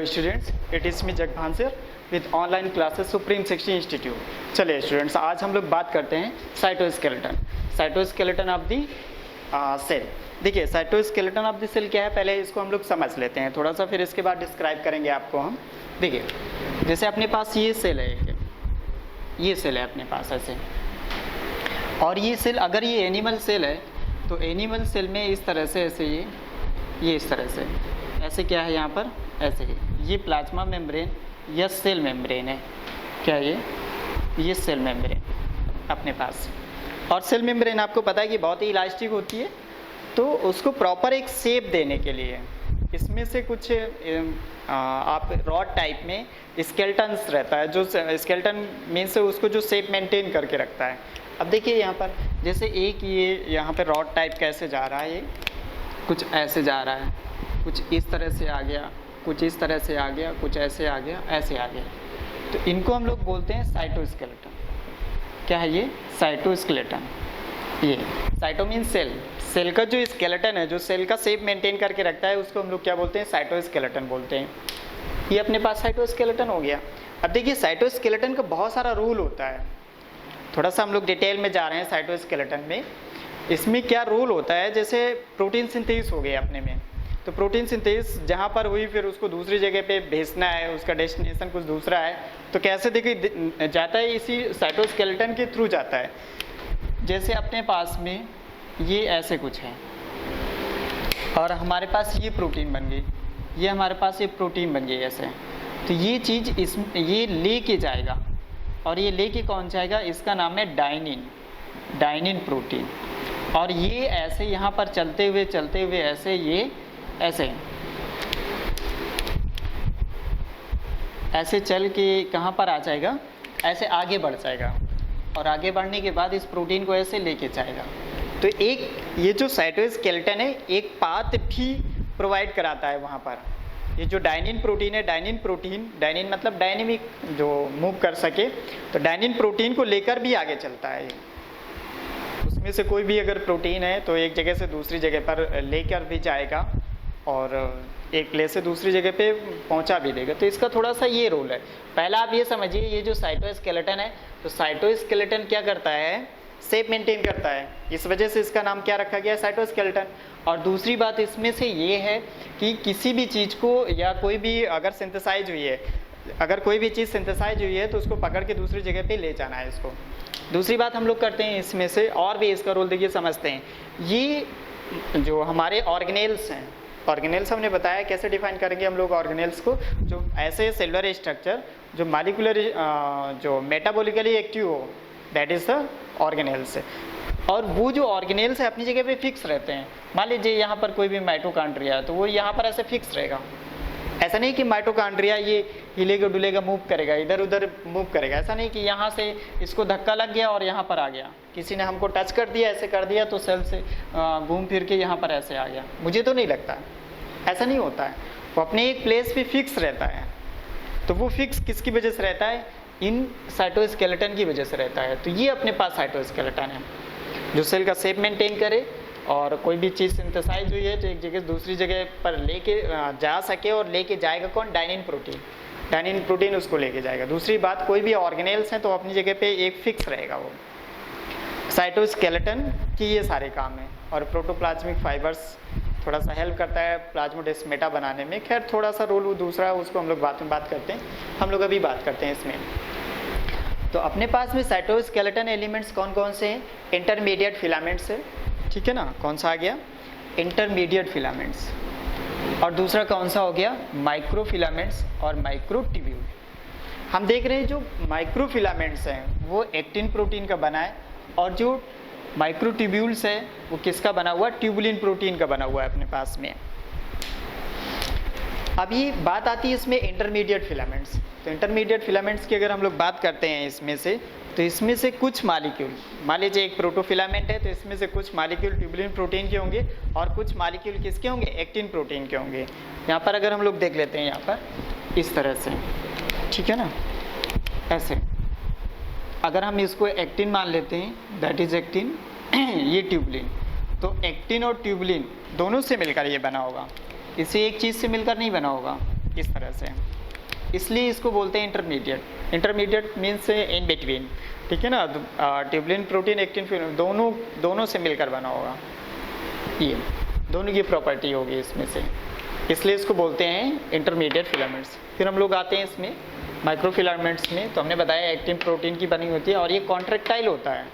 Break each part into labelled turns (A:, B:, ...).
A: students, it is me Jagban sir with online classes Supreme 60 Institute। चलिए students, आज हम लोग बात करते हैं साइटोस्केलेटन ऑफ दी सेल। देखिए साइटोस्केलेटन ऑफ दी सेल क्या है, पहले इसको हम लोग समझ लेते हैं थोड़ा सा, फिर इसके बाद डिस्क्राइब करेंगे आपको हम। देखिए जैसे अपने पास ये सेल है, ये सेल है अपने पास ऐसे, और ये सेल अगर ये एनिमल सेल है तो एनिमल सेल में इस तरह से ऐसे ये इस तरह से ऐसे क्या है यहाँ पर ऐसे ही, ये प्लाज्मा मेम्ब्रेन या सेल मेम्ब्रेन है। क्या ये सेल मेम्ब्रेन अपने पास। और सेल मेम्ब्रेन आपको पता है कि बहुत ही इलास्टिक होती है, तो उसको प्रॉपर एक शेप देने के लिए इसमें से कुछ आप रॉड टाइप में स्केलेटन्स रहता है, जो स्केलेटन मीन्स उसको जो शेप मेंटेन करके रखता है। अब देखिए यहाँ पर जैसे एक ये यहाँ पे रॉड टाइप कैसे जा रहा है, ये कुछ ऐसे जा रहा है, कुछ इस तरह से आ गया, कुछ इस तरह से आ गया, कुछ ऐसे आ गया, ऐसे आ गया, तो इनको हम लोग बोलते हैं साइटोस्केलेटन। क्या है ये? साइटोस्केलेटन। ये साइटो मीन्स सेल, सेल का जो स्केलेटन है, जो सेल का शेप मेंटेन करके रखता है, उसको हम लोग क्या बोलते हैं? साइटोस्केलेटन बोलते हैं। ये अपने पास साइटोस्केलेटन हो गया। अब देखिए साइटोस्केलेटन का बहुत सारा रूल होता है, थोड़ा सा हम लोग डिटेल में जा रहे हैं साइटोस्केलेटन में। इसमें क्या रूल होता है, जैसे प्रोटीन सिंथेसिस हो गया अपने में, तो प्रोटीन सिंथेसिस जहाँ पर हुई फिर उसको दूसरी जगह पे भेजना है, उसका डेस्टिनेशन कुछ दूसरा है, तो कैसे देखिए जाता है, इसी साइटोस्केलेटन के थ्रू जाता है। जैसे अपने पास में ये ऐसे कुछ है और हमारे पास ये प्रोटीन बन गई, ये हमारे पास ये प्रोटीन बन गई ऐसे, तो ये चीज़ ये ले के जाएगा, और ये लेके कौन जाएगा? इसका नाम है डाइनिन प्रोटीन। और ये ऐसे यहाँ पर चलते हुए ऐसे ये ऐसे चल के कहाँ पर आ जाएगा? ऐसे आगे बढ़ जाएगा, और आगे बढ़ने के बाद इस प्रोटीन को ऐसे लेके जाएगा। तो एक ये जो साइटोस्केलेटन है एक पाथ भी प्रोवाइड कराता है वहाँ पर। ये जो डाइनिन प्रोटीन है, डाइनिन मतलब डायनेमिक, जो मूव कर सके, तो डाइनिन प्रोटीन को लेकर भी आगे चलता है। उसमें से कोई भी अगर प्रोटीन है तो एक जगह से दूसरी जगह पर लेकर भी जाएगा, और एक प्लेस से दूसरी जगह पे पहुंचा भी देगा। तो इसका थोड़ा सा ये रोल है। पहला आप ये समझिए, ये जो साइटोस्केलेटन है, तो साइटोस्केलेटन क्या करता है? शेप मेंटेन करता है, इस वजह से इसका नाम क्या रखा गया? साइटोस्केलेटन। और दूसरी बात इसमें से ये है कि किसी भी चीज़ को या कोई भी अगर सिंथेसाइज हुई है, अगर कोई भी चीज़ सिंथेसाइज हुई है तो उसको पकड़ के दूसरी जगह पे ले जाना है इसको। दूसरी बात हम लोग करते हैं इसमें से, और भी इसका रोल देखिए समझते हैं। ये जो हमारे ऑर्गेनेल्स हैं, ऑर्गेनेल्स हमने बताया कैसे डिफाइन करेंगे हम लोग ऑर्गेनेल्स को, जो ऐसे सेलुलर स्ट्रक्चर जो मालिकुलर जो मेटाबॉलिकली एक्टिव हो, दैट इज द ऑर्गेनेल्स। और वो जो ऑर्गेनेल्स है अपनी जगह पे फिक्स रहते हैं। मान लीजिए यहाँ पर कोई भी माइटोकॉन्ड्रिया है तो वो यहाँ पर ऐसे फिक्स रहेगा। ऐसा नहीं कि माइटोकॉन्ड्रिया ये हिलेगा डुलेगा, मूव करेगा, इधर उधर मूव करेगा। ऐसा नहीं कि यहाँ से इसको धक्का लग गया और यहाँ पर आ गया, किसी ने हमको टच कर दिया, ऐसे कर दिया तो सेल से घूम फिर के यहाँ पर ऐसे आ गया। मुझे तो नहीं लगता, ऐसा नहीं होता है। वो अपने एक प्लेस पे फिक्स रहता है। तो वो फिक्स किसकी वजह से रहता है? इन साइटोस्केलेटन की वजह से रहता है। तो ये अपने पास साइटोस्केलेटन है जो सेल का शेप मेंटेन करे, और कोई भी चीज़ सिंथेसाइज हुई है तो एक जगह से दूसरी जगह पर लेके जा सके, और लेके जाएगा कौन? डाइनिन प्रोटीन उसको लेके जाएगा। दूसरी बात, कोई भी ऑर्गेनेल्स हैं तो अपनी जगह पे एक फिक्स रहेगा वो। साइटोस्केलेटन की ये सारे काम है। और प्रोटोप्लाज्मिक फाइबर्स थोड़ा सा हेल्प करता है प्लाज्मोडेस्माटा बनाने में। खैर थोड़ा सा रोल वो दूसरा, उसको हम लोग बाद में बात करते हैं, हम लोग अभी बात करते हैं इसमें। तो अपने पास में साइटोस्केलेटन एलिमेंट्स कौन कौन से हैं? इंटरमीडिएट फिलामेंट्स है, ठीक है ना? कौन सा आ गया? Intermediate filaments. और दूसरा कौन सा हो गया? माइक्रोफिलामेंट्स और माइक्रोट्यूब्यूल। हम देख रहे हैं जो माइक्रोफिलामेंट्स हैं वो एक्टिन प्रोटीन का बना है, और जो माइक्रोट्यूब्यूल्स है वो किसका बना हुआ? ट्यूबुलिन प्रोटीन का बना हुआ है अपने पास में। अभी बात आती है इसमें इंटरमीडिएट फिलामेंट्स। तो इंटरमीडिएट फिलामेंट्स की अगर हम लोग बात करते हैं इसमें से, तो इसमें से कुछ मालिक्यूल, मान लीजिए एक प्रोटोफिलामेंट है तो इसमें से कुछ मालिक्यूल ट्यूबुलिन प्रोटीन के होंगे और कुछ मालिक्यूल किसके होंगे? एक्टिन प्रोटीन के होंगे। यहाँ पर अगर हम लोग देख लेते हैं यहाँ पर इस तरह से, ठीक है ना, ऐसे अगर हम इसको एक्टिन मान लेते हैं, दैट इज एक्टिन, ये ट्यूबुलिन, तो एक्टिन और ट्यूबुलिन दोनों से मिलकर ये बना होगा, इसे एक चीज़ से मिलकर नहीं बना होगा। इस तरह से, इसलिए इसको बोलते हैं intermediate. Intermediate means in between, ठीक है ना। ट्यूबुलिन प्रोटीन एक्टिन फिलामेंट दोनों से मिलकर बना होगा, ये दोनों की प्रॉपर्टी होगी इसमें से, इसलिए इसको बोलते हैं इंटरमीडिएट फिलामेंट्स। फिर हम लोग आते हैं इसमें माइक्रो फिलामेंट्स में। तो हमने बताया एक्टिन प्रोटीन की बनी होती है और ये कॉन्ट्रैक्टाइल होता है।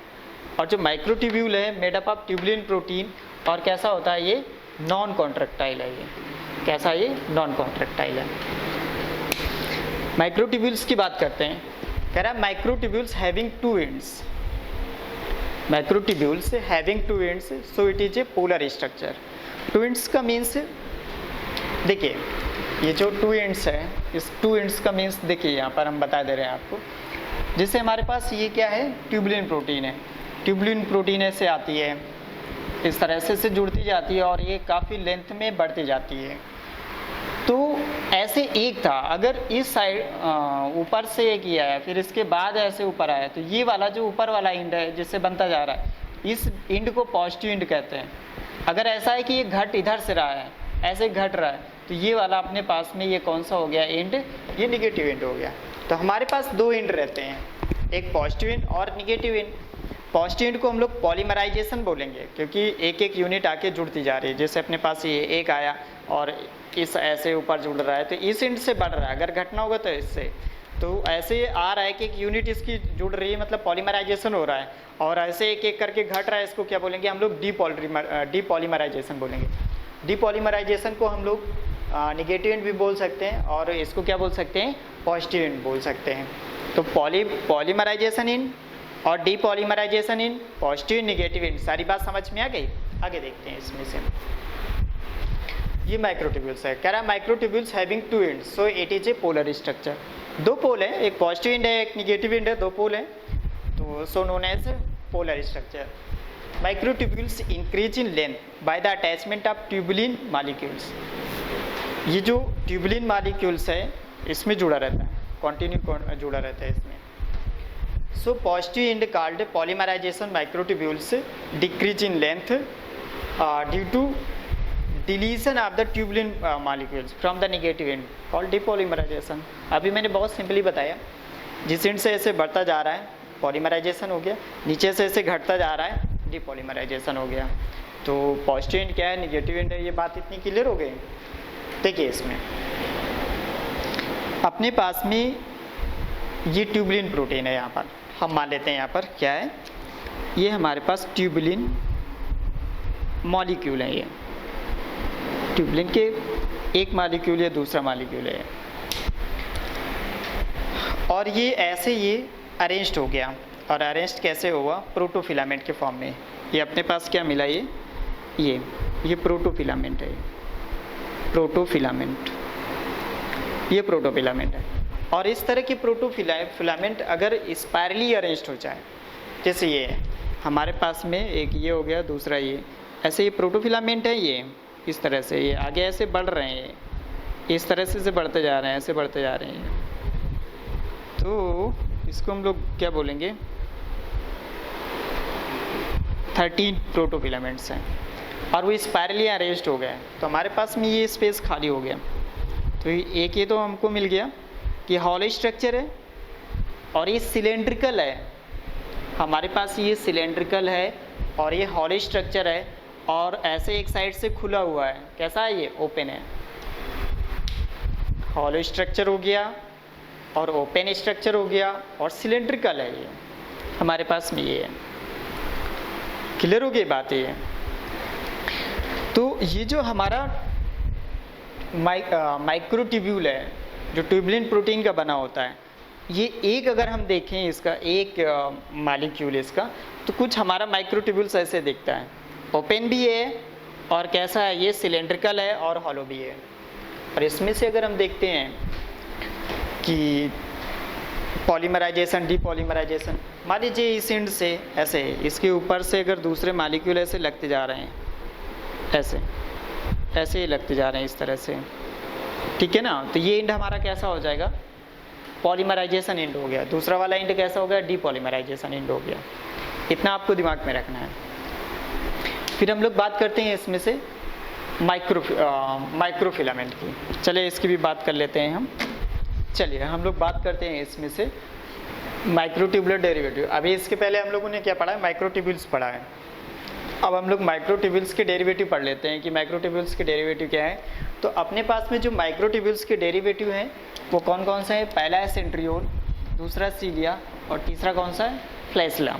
A: और जो माइक्रोट्यूब्यूल है made up of tubulin protein, और कैसा होता है ये, नॉन कॉन्ट्रैक्टाइल है। ये कैसा, ये नॉन कॉन्ट्रैक्टाइल है। माइक्रोट्यूब्यूल्स की बात करते हैं, कह रहा है microtubules having two ends, microtubules having two ends, so it is a polar structure. Two ends का मीन्स, देखिए ये जो टू एंड्स है, इस टू एंड्स का मीन्स देखिए यहाँ पर हम बता दे रहे हैं आपको। जैसे हमारे पास ये क्या है, ट्यूबुलिन प्रोटीन है, ट्यूबुलिन प्रोटीन ऐसे आती है, इस तरह से जुड़ती जाती है और ये काफ़ी लेंथ में बढ़ती जाती है। तो ऐसे एक था, अगर इस साइड ऊपर से एक ये आया, फिर इसके बाद ऐसे ऊपर आया, तो ये वाला जो ऊपर वाला एंड है जिससे बनता जा रहा है, इस एंड को पॉजिटिव एंड कहते हैं। अगर ऐसा है कि ये घट इधर से रहा है, ऐसे घट रहा है, तो ये वाला अपने पास में ये कौन सा हो गया एंड, ये निगेटिव एंड हो गया। तो हमारे पास दो एंड रहते हैं, एक पॉजिटिव एंड और निगेटिव एंड। पॉजिटिव एंड को हम लोग पॉलीमराइजेशन बोलेंगे, क्योंकि एक एक यूनिट आके जुड़ती जा रही है। जैसे अपने पास ये एक आया और इस ऐसे ऊपर जुड़ रहा है, तो इस एंड से बढ़ रहा है, अगर घटना होगा तो इससे, तो ऐसे आ रहा है कि एक यूनिट इसकी जुड़ रही है, मतलब पॉलीमराइजेशन हो रहा है। और ऐसे एक एक करके घट रहा है, इसको क्या बोलेंगे हम लोग, डीपॉलीमराइजेशन बोलेंगे। डीपॉलीमराइजेशन को हम लोग निगेटिव एंड भी बोल सकते हैं, और इसको क्या बोल सकते हैं, पॉजिटिव एंड बोल सकते हैं। तो पॉलीमराइजेशन इन और depolymerisation in, positive and negative and, सारी बात समझ में आ गई। आगे देखते हैं इसमें से, ये माइक्रोट्यूब्यूल्स है, कह रहा है microtubules having two ends, so it is a polar structure. दो पोल है, एक पॉजिटिव एंड है, एक निगेटिव एंड है, दो पोल है, तो so known as polar structure. Microtubules increase in length by the attachment of tubulin molecules. ये जो ट्यूबुलिन मॉलिक्यूल्स है इसमें जुड़ा रहता है, कंटिन्यू जुड़ा रहता है इसमें। So positive end called polymerization microtubules decrease in length due to deletion of the tubulin molecules from the negative end called depolymerization. अभी मैंने बहुत सिंपली बताया, जिस एंड से ऐसे बढ़ता जा रहा है पॉलीमराइजेशन हो गया, नीचे से ऐसे घटता जा रहा है डीपॉलीमराइजेशन हो गया। तो पॉजिटिव एंड क्या है, निगेटिव एंड है, ये बात इतनी क्लियर हो गई। देखिए इसमें अपने पास में ये ट्यूबुलिन प्रोटीन है, यहाँ पर हम मान लेते हैं, यहाँ पर क्या है, ये हमारे पास ट्यूबुलिन मॉलिक्यूल है। ये ट्यूबुलिन के एक मॉलिक्यूल है, दूसरा मॉलिक्यूल है, और ये ऐसे ये अरेंज्ड हो गया। और अरेंज्ड कैसे हुआ, प्रोटोफिलामेंट के फॉर्म में। ये अपने पास क्या मिला, ये प्रोटोफिलामेंट है, प्रोटोफिलामेंट, ये प्रोटोफिलामेंट है। और इस तरह की प्रोटोफिलामेंट अगर स्पायरली अरेंज्ड हो जाए, जैसे ये है हमारे पास में, एक ये हो गया, दूसरा ये, ऐसे ये प्रोटोफिलामेंट है, ये इस तरह से ये आगे ऐसे बढ़ रहे हैं, इस तरह से बढ़ते जा रहे हैं, ऐसे बढ़ते जा रहे हैं। तो इसको हम लोग क्या बोलेंगे, 13 प्रोटोफिलामेंट्स हैं, और वो स्पायरली अरेंज्ड हो गए। तो हमारे पास में ये स्पेस खाली हो गया। तो एक ये तो हमको मिल गया कि हॉलो स्ट्रक्चर है, और ये सिलेंड्रिकल है, हमारे पास ये सिलेंड्रिकल है और ये हॉलो स्ट्रक्चर है, और ऐसे एक साइड से खुला हुआ है, कैसा है, ये ओपन है। हॉलो स्ट्रक्चर हो गया और ओपन स्ट्रक्चर हो गया और सिलेंड्रिकल है, ये हमारे पास में ये है। क्लियर हो गई बात ये। तो ये जो हमारा माइक्रोट्यूब्यूल है, जो ट्यूबुलिन प्रोटीन का बना होता है, ये एक अगर हम देखें इसका एक मॉलिक्यूल इसका, तो कुछ हमारा माइक्रोट्यूब्यूल्स ऐसे दिखता है, ओपन भी है और कैसा है, ये सिलेंड्रिकल है और हॉलो भी है। और इसमें से अगर हम देखते हैं कि पॉलीमराइजेशन, डीपॉलीमराइजेशन, मान लीजिए इस एंड से ऐसे, इसके ऊपर से अगर दूसरे मॉलिक्यूल ऐसे लगते जा रहे हैं, ऐसे ऐसे ही लगते जा रहे हैं इस तरह से, ठीक है ना, तो ये एंड हमारा कैसा हो जाएगा, पॉलीमराइजेशन एंड हो गया। दूसरा वाला एंड कैसा हो गया, डीपॉलीमराइजेशन एंड हो गया। इतना आपको दिमाग में रखना है। फिर हम लोग बात करते हैं इसमें से माइक्रोफिलामेंट की। चलिए इसकी भी बात कर लेते हैं हम। चलिए हम लोग बात करते हैं इसमें से माइक्रोट्यूबुलर डेरिवेटिव। अभी इसके पहले हम लोगों ने क्या पढ़ा है, माइक्रोट्यूब्यूल्स पढ़ा है। अब हम लोग माइक्रोट्यूब्यूल्स के डेरिवेटिव पढ़ लेते हैं कि माइक्रोट्यूब्यूल्स के डेरिवेटिव क्या है। तो अपने पास में जो माइक्रोट्यूब्यूल्स के डेरिवेटिव हैं वो कौन कौन सा है? पहला है सेंट्रियोल, दूसरा सीलिया और तीसरा कौन सा है? फ्लैसिला।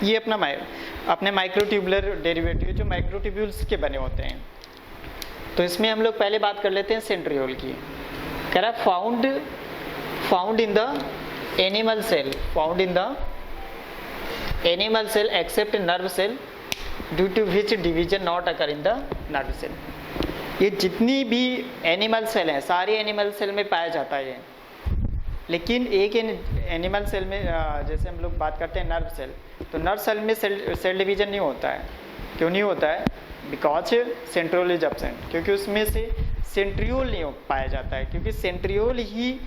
A: ये अपने माइक्रोट्यूबुलर डेरिवेटिव जो माइक्रोट्यूब्यूल्स के बने होते हैं। तो इसमें हम लोग पहले बात कर लेते हैं सेंट्रियोल की। कह रहा found in the animal cell, found in the animal cell except nerve cell due to which division not occur in the nerve cell. ये जितनी भी एनिमल सेल हैं सारे एनिमल सेल में पाया जाता है ये, लेकिन एक एनिमल सेल में जैसे हम लोग बात करते हैं नर्व सेल, तो नर्व सेल में सेल डिवीजन नहीं होता है। क्यों नहीं होता है? बिकॉज सेंट्रियोल इज एब्सेंट, क्योंकि उसमें से सेंट्रियोल नहीं पाया जाता है, क्योंकि सेंट्रियोल ही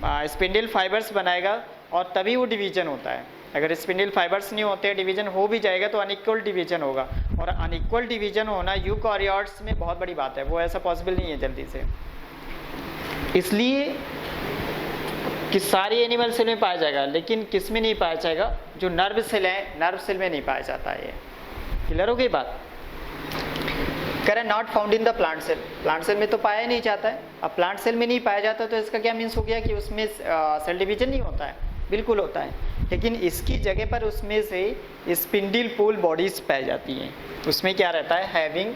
A: स्पिंडल फाइबर्स बनाएगा और तभी वो डिवीजन होता है। अगर स्पिंडल फाइबर्स नहीं होते, डिवीजन हो भी जाएगा तो अनइक्वल डिवीजन होगा, और अनइक्वल डिवीजन होना यूकैरियोट्स में बहुत बड़ी बात है, वो ऐसा पॉसिबल नहीं है जल्दी से। इसलिए कि सारी एनिमल सेल में पाया जाएगा, लेकिन किस में नहीं पाया जाएगा? जो नर्व सेल है, नर्व सेल में नहीं पाया जाता है। ये क्लियर हो गई बात? कह रहा है not found in the plant cell, plant cell में तो पाया नहीं जाता है। अब प्लांट सेल में नहीं पाया जाता तो इसका क्या मीन्स हो गया कि उसमें सेल डिवीजन नहीं होता है? बिल्कुल होता है, लेकिन इसकी जगह पर उसमें से स्पिंडल पोल बॉडीज पाई जाती हैं। उसमें क्या रहता है? हैविंग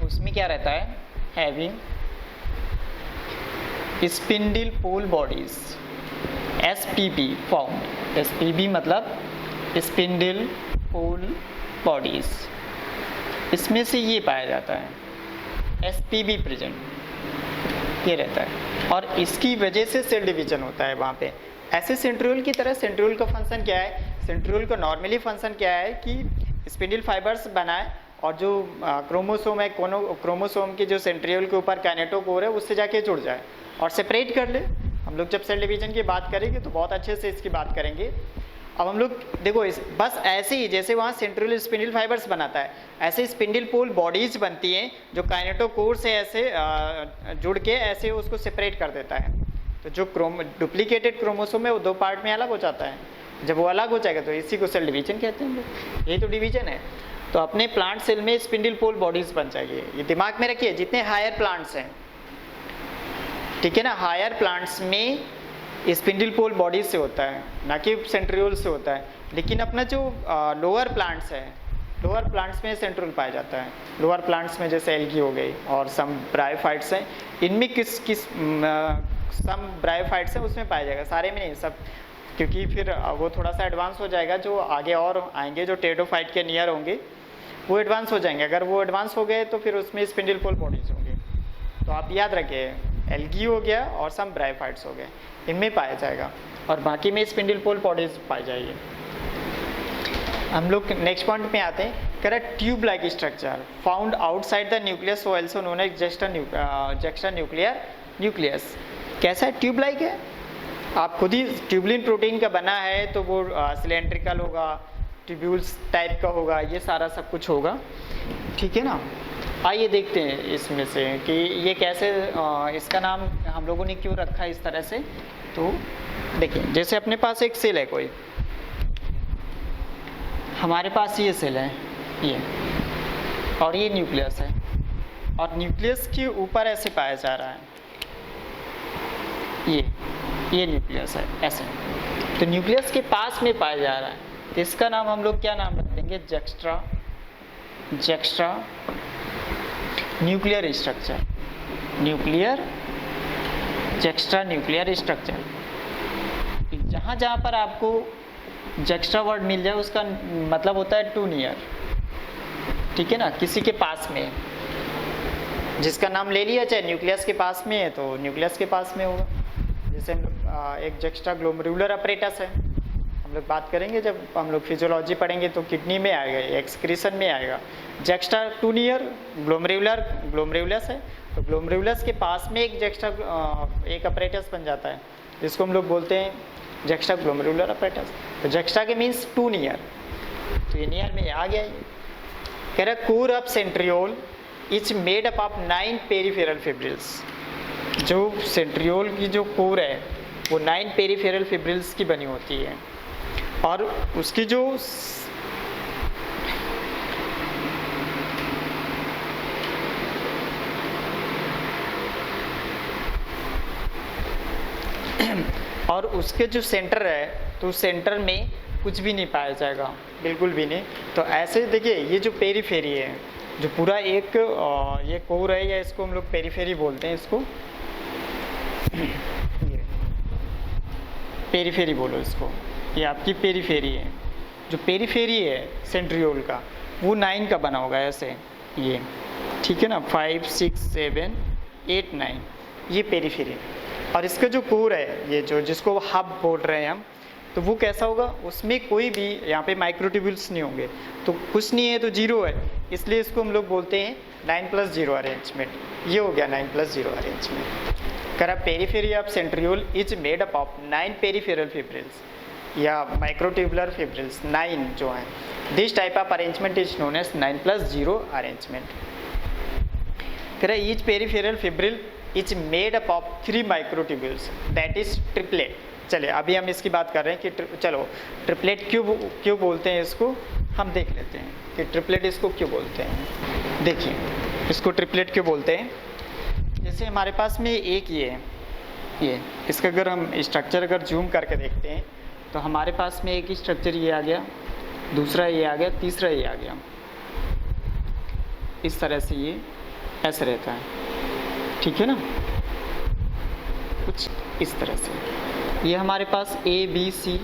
A: उसमें क्या रहता है? हैविंग स्पिंडल पोल बॉडीज, SPB फाउंड। SPB मतलब स्पिंडल पोल बॉडीज, इसमें से ये पाया जाता है, SPB प्रेजेंट ये रहता है, और इसकी वजह से सेल डिवीजन होता है वहाँ पे। ऐसे सेंट्रियोल की तरह सेंट्रियोल का फंक्शन क्या है? सेंट्रियोल का नॉर्मली फंक्शन क्या है कि स्पिंडल फाइबर्स बनाए और जो क्रोमोसोम है, क्रोमोसोम के जो सेंट्रियोल के ऊपर काइनेटोकोर है उससे जाके जुड़ जाए और सेपरेट कर ले। हम लोग जब सेल डिवीजन की बात करेंगे तो बहुत अच्छे से इसकी बात करेंगे। अब हम लोग देखो बस ऐसे ही जैसे वहाँ सेंट्रियोल स्पिंडल फाइबर्स बनाता है, ऐसे स्पिंडल पोल बॉडीज बनती हैं जो काइनेटोकोर से ऐसे जुड़ के ऐसे उसको सेपरेट कर देता है। तो जो डुप्लीकेटेड क्रोमोसोम है वो दो पार्ट में अलग हो जाता है। जब वो अलग हो जाएगा तो इसी को सेल डिवीजन कहते हैं हम लोग। यही तो डिवीजन है। तो अपने प्लांट सेल में स्पिंडल पोल बॉडीज बन जाएगी। ये दिमाग में रखिए, जितने हायर प्लांट्स हैं, ठीक है ना, हायर प्लांट्स में स्पिंडल पोल बॉडीज से होता है, ना कि सेंट्रियोल से होता है। लेकिन अपना जो लोअर प्लांट्स है, लोअर प्लांट्स में सेंट्रियोल पाया जाता है। लोअर प्लांट्स में जैसे एल्गी हो गई और सम ब्रायोफाइट्स हैं, इनमें सम ब्रायोफाइट्स हैं उसमें पाया जाएगा, सारे में नहीं सब, क्योंकि फिर वो थोड़ा सा एडवांस हो जाएगा। जो आगे और आएंगे जो टेरोफाइट के नियर होंगे वो एडवांस हो जाएंगे। अगर वो एडवांस हो गए तो फिर उसमें स्पिंडल पोल बॉडीज होंगे। तो आप याद रखिए, एल्गी हो गया और सम ब्रायोफाइट्स हो गए, इनमें पाया जाएगा, और बाकी में स्पिंडल पोल बॉडीज पाई जाएगी। हम लोग नेक्स्ट पॉइंट में आते हैं। कह रहा है tube like structure found outside the nucleus, so also known as extra nuclear nucleus. कैसा है? ट्यूब लाइक है। आप खुद ही ट्यूबुलिन प्रोटीन का बना है तो वो सिलेंड्रिकल होगा, ट्यूब्यूल्स टाइप का होगा, ये सारा सब कुछ होगा, ठीक है ना। आइए देखते हैं इसमें से कि ये कैसे, इसका नाम हम लोगों ने क्यों रखा है इस तरह से। तो देखिए, जैसे अपने पास एक सेल है कोई, हमारे पास ये सेल है ये, और ये न्यूक्लियस है, और न्यूक्लियस के ऊपर ऐसे पाया जा रहा है ये न्यूक्लियस है ऐसे। तो न्यूक्लियस के पास में पाया जा रहा है, तो इसका नाम हम लोग क्या नाम रख देंगे? जेक्स्ट्रा न्यूक्लियर स्ट्रक्चर, जेक्स्ट्रा न्यूक्लियर स्ट्रक्चर। जहाँ जहाँ पर आपको जेक्स्ट्रा वर्ड मिल जाए उसका मतलब होता है टू नियर, ठीक है ना, किसी के पास में, जिसका नाम ले लिया, चाहे न्यूक्लियस के पास में है तो न्यूक्लियस के पास में होगा। जैसे हम लोग एक जेक्स्ट्रा ग्लोमेरुलर अपरेटस है, हम लोग बात करेंगे जब हम लोग फिजियोलॉजी पढ़ेंगे तो किडनी में आएगा, एक्सक्रीशन में आएगा। जेक्स्ट्रा टू नियर ग्लोमेरुलस है, तो ग्लोमेरुलस के पास में एक जेक्स्ट्रा एक अपरेटस बन जाता है, जिसको हम लोग बोलते हैं जेक्स्ट्रा ग्लोमेरुलर अपरेटस। तो जेक्स्ट्रा के मीन्स टू नियर, तो ये नियर में आ गया। ये कह रहा core of centriole it's made up of 9 peripheral fibrils. जो सेंट्रियोल की जो कोर है वो 9 पेरिफेरल फिब्रिल्स की बनी होती है, और उसकी जो और उसके जो सेंटर है तो सेंटर में कुछ भी नहीं पाया जाएगा, बिल्कुल भी नहीं। तो ऐसे देखिए ये जो पेरीफेरी है, जो पूरा एक ये कोर है, या इसको हम लोग पेरीफेरी बोलते हैं, इसको पेरीफेरी बोलो इसको, ये आपकी पेरीफेरी है। जो पेरीफेरी है सेंट्रियोल का वो 9 का बना होगा ऐसे, ये ठीक है ना, 5 6 7 8 9, ये पेरीफेरी। और इसका जो कोर है, ये जो जिसको हब बोल रहे हैं हम, तो वो कैसा होगा, उसमें कोई भी यहाँ पे माइक्रोट्यूब्यूल्स नहीं होंगे, तो कुछ नहीं है तो जीरो है, इसलिए इसको हम लोग बोलते हैं 9+0 अरेंजमेंट। ये हो गया 9+0 अरेंजमेंट। करा periphery of centriole is made up of 9 peripheral fibrils या माइक्रोट्यूबुलर फिब्रिल्स, 9 जो हैं। This type of arrangement is known as 9+0 arrangement. करा each peripheral fibril is made up of 3 microtubules, that is triplet. चलिए अभी हम इसकी बात कर रहे हैं कि चलो ट्रिपलेट क्यों बोलते हैं इसको, हम देख लेते हैं कि ट्रिपलेट इसको क्यों बोलते हैं। देखिए इसको ट्रिपलेट क्यों बोलते हैं। जैसे हमारे पास में एक ये इसका अगर हम स्ट्रक्चर अगर जूम करके देखते हैं तो हमारे पास में एक स्ट्रक्चर ये आ गया, दूसरा ये आ गया, तीसरा ये आ गया, इस तरह से ये ऐसे रहता है, ठीक है ना, कुछ इस तरह से। ये हमारे पास ए बी सी